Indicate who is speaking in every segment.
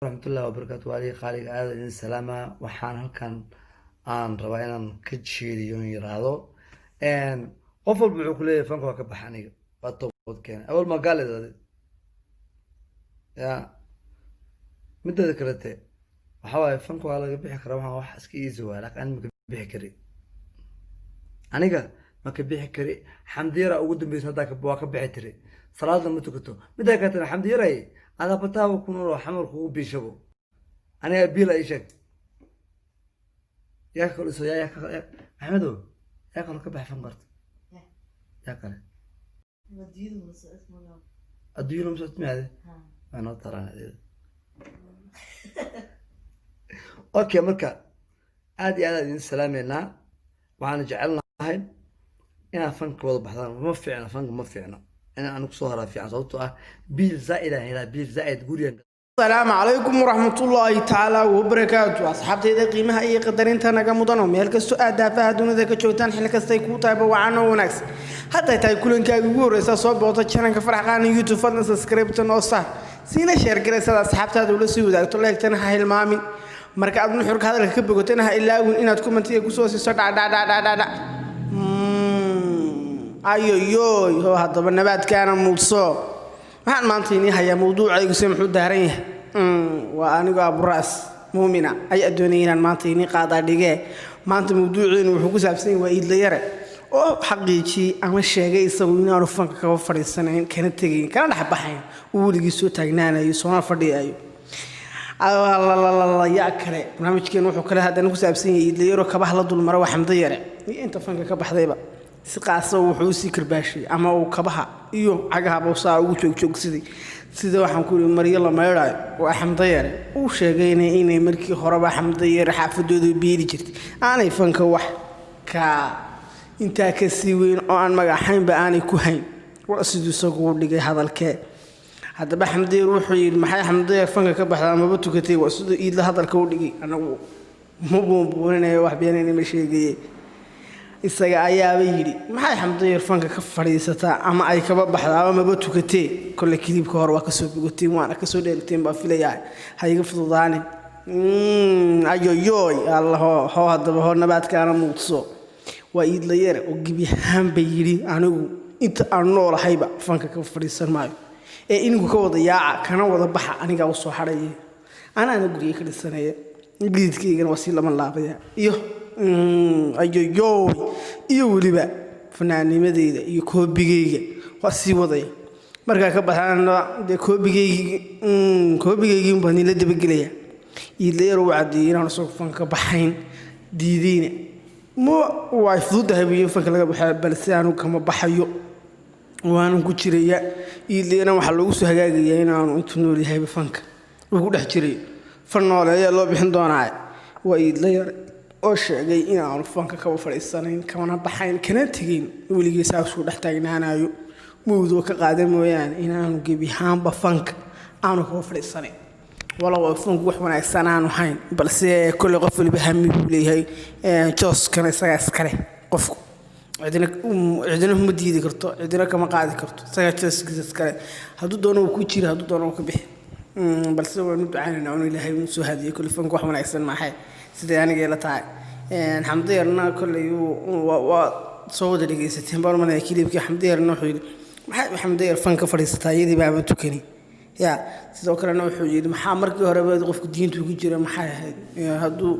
Speaker 1: ورحمة الله وبركاته علي خالق هذا السلامة وحان هلكن aan rabaa inaan ka jeediyo in yiraahdo qof walba wuxuu ku leeyahay fanka waa ka baxaniga waa toobad keenay awal ma gaalada ya midda kale waxa waaye fanka waa laga bixi karaa waxaan wax iska easy waa laakiin ma ka bixi kari aniga ma ka bixi kari xamdiira ugu dambeysay hadda waa ka bixi tiri salaadna ma tukato midda kale xamdiira ada bataa ku nool xamar kugu biishabo aniga biil ay sheeg يا كل سو يا أحمدو يا كل كبح فنقرت يا كل أديله مش اسمه هذا أنا ترى هذا أوكي مركا عادي أنا دين سلام لنا وأنا جعلنا هاي أنا فنك والله بحضر ما في عنا فنك ما في عنا أنا كسوهرة في عن صوته بيل زائدة هنا بيل زائد قولي
Speaker 2: السلام عليكم ورحمة الله تعالى وبركاته أصحابتي ذا قيمة أي قدرين تناقا مضانهم يالكستو أدافع دون ذاك الشوتان حلقة يكون طيبة وعنا ونكس حتى تاكلون كاغور إذا صوب بوطة شانن كفرح قانا يوتيوب فضل سبسكرايب تنوصح سينا شير كرا سيدا أصحابتي هذا ولا سيودا قلت الله يكتنها هاي المامين مركا أبن حرك هذا الكب قلتنها إلا أقول إنا تكون منتيا كسوسي صوت دا أيو هو هذا بالنبات كان ملصو waxaan maantaynii hayaa mawduucaygu si muxuu daaran yahay waa anigu aburaas muumina ay adoonayaan maantaynii qaada dhigee maanta mawduuceenu wuxuu ku saabsan yahay waa iidla yare oo xaqiiqi ama sheegay isagu inaanu fanka ka fariisanayn kana tagayn kana dhaxbaxayn uu waligiis soo taagnaanayo soo fadhiyayo ya kale barnaamijkeenu wuxuu kala hadana ku saabsan yahay iidla yare ka bahla dul maro waa xamda yare inta fanka ka baxdayba si qaasa wuxuu si karbaashay ama uu kabaha iyo cagaha boosaa ugu joogjoogsiday sida waxaan ku yiri Maryam Mayray oo xamdayare uu sheegay inay markii horeba xamdayare xaafadoodu biiri jirtay aanay fanka wax ka inta ka sii weyn oo aan magacayn ba aanay ku hayn waa sidoo isagu dhigay hadalkee hadaba xamdayare wuxuu yiri maxay xamdayare fanka ka baxdaa ama tukatay waa sidoo iidla hadalka u dhigay anagu ma boonboonayo wax beenayna ma sheegay isaga ayaaba yiri maxay xamdayar fanka ka fariisata ama ay kaba baxdaa ama ba tukatee kulli kidibka hor waa ka soo bigotiin waana ka soo dheerteen ba filayaa hayga fududaani ayoyoy allah ho hadaba ho nabaadkaana muudso waa iidla yar oo gibihaan bay yiri anigu inta aan noolahayba fanka ka fariisan maayo ee inigu ka wada yaaca kana wada baxa aniga u soo xareeyay ana guriga ka dhisanaya gididkeygana waa si lama laabaya iyo iyo waliba fanaanimadeyda iyo koobigeyga waa sii wadaya marka ka baxaana de koobigeyga baan la dabagelaya iidleer uu cadeeyay inaan soo fanka baxayn diidina waa fududahay biyo fanka laga baxay balse aanu kama baxayo waan ku jiraya iidleer waxa lagu soo hagaagaya inaan intu nool yahay fanka ugu dhex jiray fannool ayaa loo bixin doonaa waa iidleer oo sheegay in aan fanka ka fariisanayn kana baxayn kana tagin waligiis aasuu dhax taagnaanayo muudo ka qaadan mooyaan in aan gebihaanba fanka aanu ka fariisanayn wala waa fanku wax wanaagsan aanu hayn balse kulli qof waliba hami buu leeyahay joos kana isaga iskale qofku cidina ma diidi karto cidina kama qaadi karto isaga joos iskale haduu doono ku jira haduu doono ka bixi balse waa nu ducaynaa inuu ilaahay uu soo hadiyo kulli fanku wax wanaagsan ma hay sidee aniga la tahay xamdayarna kulli waa soo wada dhageysateen barnaamijka kilibka xamdayarna wuxuu yiri maxay xamdayar fanka fariisata iyadii baa tukani ya sidoo kale wuxuu yiri maxaa markii hore qofku diintu ku jira maxay ahayd haduu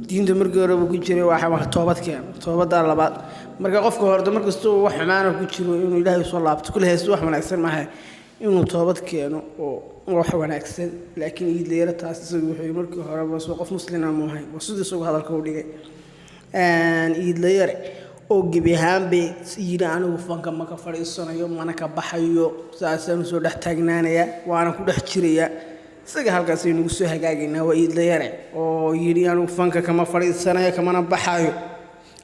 Speaker 2: diinta markii hore ku jiray waxa toobada labaad marka qofka hore markastoo wax xumaan ku jiro inuu ilaahay soo laabto kulli heeso wax wanaagsan ma ahay inuu toobad keeno oo wax wanaagsan laakiin iidleera taas isagu wuxuu markii hore soo qof muslim ah moohay sidoo soo hadalka u dhigay iidleera oo gibihaan bay yiri anigu fanka ma ka fariisanayo mana ka baxayo saasaan soo dhex taagnaanaya waana ku dhex jiraya isaga halkaas inuu soo hagaagina waa iidleera oo yiri anigu fanka kama fariisanayo kama baxayo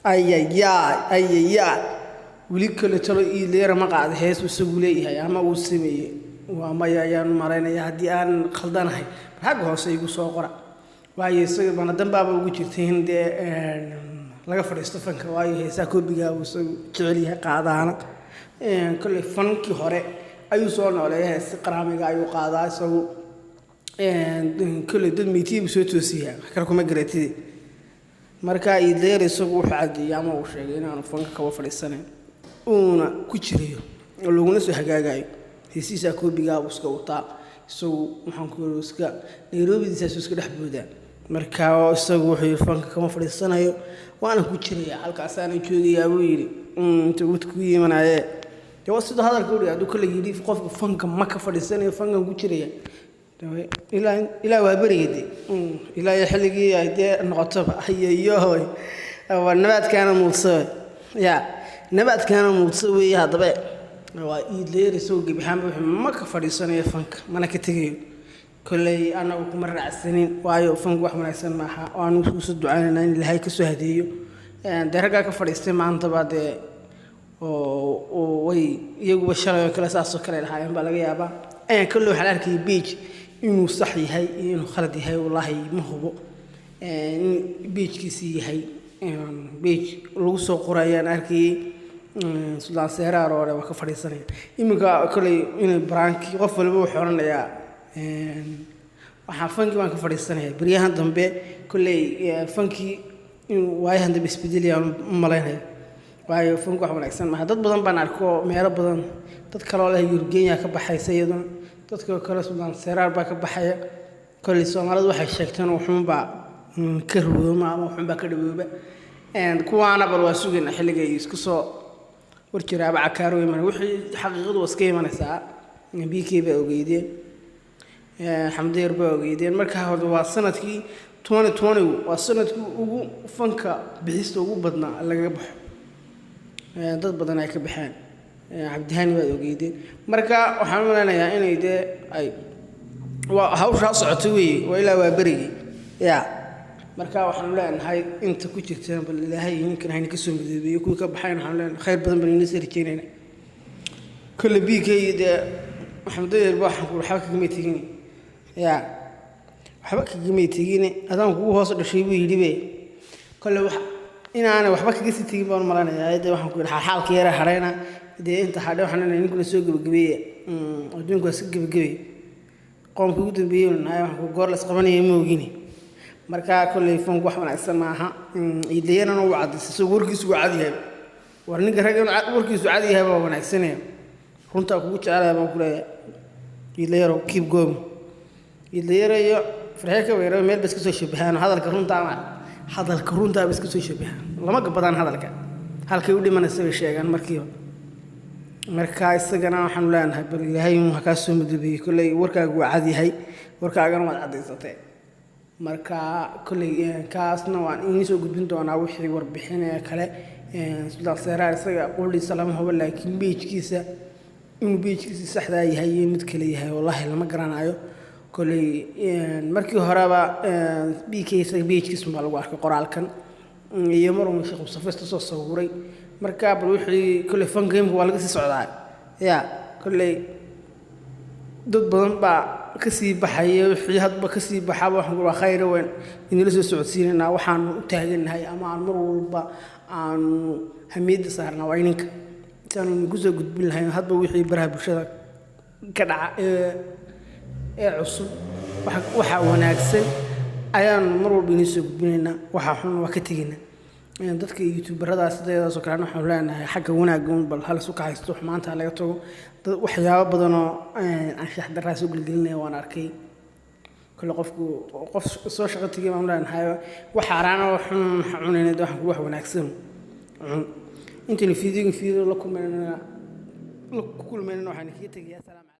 Speaker 2: ayaya wili kale talo iidleera ma qaad hees isagu leeyahay ama uu sameeyay waa ma ayaan mareynaya hadii aan khaldanahay xaq hoose igu soo qora waayo isaga bana dambaaba ugu jirtay hinde laga fariisto fanka waayo heesaa koobiga uu soo jecel yahay qaadaana kulli fankii hore ayuu soo nooleeyahay si qaraamiga ayuu qaadaa isagu كل دد ميتي بسوتوسيا كركم قريتي marka iideer isagu wuxuu cadeeyay ama uu sheegay inaan fanka ka fadhiisanayn uuna ku jiriyo oo laguna soo hagaagayo hesiisa koobiga uska wataa isagu waxaan ku iska Nairobi iska dhex buudaa marka isagu wuxuu fanka kama fadhiisanayo waana ku jiriya halkaas aan joogay abuu yiri inta uu ku yimaanaye waa sida hadalka uu yiraahdo kala yiri qofka fanka ma ka fadhiisanayo fanka ku jiriya إلى وابريدي إلى يحلقي أيدي النقطة أيوه والنبات كان ملصوي يا نبات كان ملصوي هذا بقى وإيد لير سوق بحمد ما كفر يصنع فنك ما أنا كتير كل أنا وكمر على السنين وأيوه فنك واحد من السنين معها وأنا وصد دعانا اللي هاي كسو هديه درجة كفر يستمع عن طبعا وي يجوا الشرع كل أساس كل الحياة بلقي أبا كله حلالك بيج إنه صحيح هاي إنه خالد هاي والله ما هو بيج كيسي هاي بيج لوسو قريان أركي سلطان سهرار ولا وكفر السنة إما كل إنه برانكي غفل بو حرنا يا وحفنكي ما كفر السنة بريان ذنبه كل فنكي إنه واي هند بسبدلي ملاين هاي واي فنك واحد من أحسن ما هذا بدن بناركو مهرب بدن تذكر الله يرجعني كبحي سيدنا dadka kala Suudaan Saraar baa ka baxaya kulli Soomaalidu waxay sheegtaan wuxuun baa ka ruudo ama wuxuun baa ka dhaweyba kuwaana bal waa sugan xilliga ay isku soo warjiraaba cakaaro iman wixii xaqiiqadu iska imanaysaa BK baa ogeydeen Xamdeer baa ogeydeen marka hore waa sanadkii 2020 waa sanadkii ugu fanka bixista ugu badnaa laga baxo dad badan ay ka baxeen عبدهاني وأوجيدين مركا وحملنا يا إني ده أي وهاوش عصعتوي وإلى وبري يا مركا وحملنا هاي أنت كنت تسمع بالله هاي يمكن هاي نكسر بدي يكون كبحين حملنا خير بدن من الناس اللي كينين كل بيك ده محمد الباح وحبك جميتيني يا حبك جميتيني هذا هو هذا الشيء بيجي كل أنا وحبك جسدي تيجي بون مرنا يا ده وحنا حال كيرة حرينا دي أنت حدا وحنا نقول سوق بجبية ودون قاس بجبية قوم كودن بيون هاي وقارلس قبني يموجيني مركا كل يفهم واحد من أحسن معها يدي أنا وعد سوق وركيس وعادي هذا ورنيك رجع وركيس وعادي هذا من أحسنه كنت أقول على ما أقول يدي يرو كيب قوم يدي يرو فرحك ويرو ميل بس كسر شبهان هذا الكرون تاعنا هذا الكرون تاع بس كسر شبهان لما قبضان هذا الكلام هل كيودي ما نسوي شيء عن مركيو marka isagana waxaan leenahay bal ilaahay uu ka soo mudubay kulay warkaagu caadi yahay warkaagana waad cadeysatay marka kulay kaasna waan in soo gudbin doonaa wixii warbixin kale Suudaan Saraar isaga qolli salaam huwa laakiin beejkiisa in beejkiisa saxda yahay mid kale yahay wallahi lama garanayo kulay markii horeba BK beejkiisa ma lagu arkay qoraalkan iyo maruu Sheekh Mustafa soo sawiray marka bal wixii kulli fan game waa laga sii socdaa ya kulli dad badan baa ka sii baxay wixii hadba ka sii baxaba waxaan ku khayr weyn in la soo socodsiinana waxaan u taaganahay ama aan mar walba aan hamid saarna waa ininka taanu ugu soo gudbin lahayn hadba wixii baraha bulshada ka dhaca ee cusub waxa wanaagsan ayaan mar walba inii soo gudbinayna waxa xun waa ka tagina dadka youtuberadaas sideedaas oo kale waxaan leenahay xagga wanaagga bal hal isku haysto maanta laga tago waxyaabo badan oo aan shax daraas u galgelinay waan arkay kala qof soo shaqo tigay aan leenahay waxa arana waxun cunayna wax wanaagsan inta fiidiyoo la kulmayna waxaan ka tagayaa salaam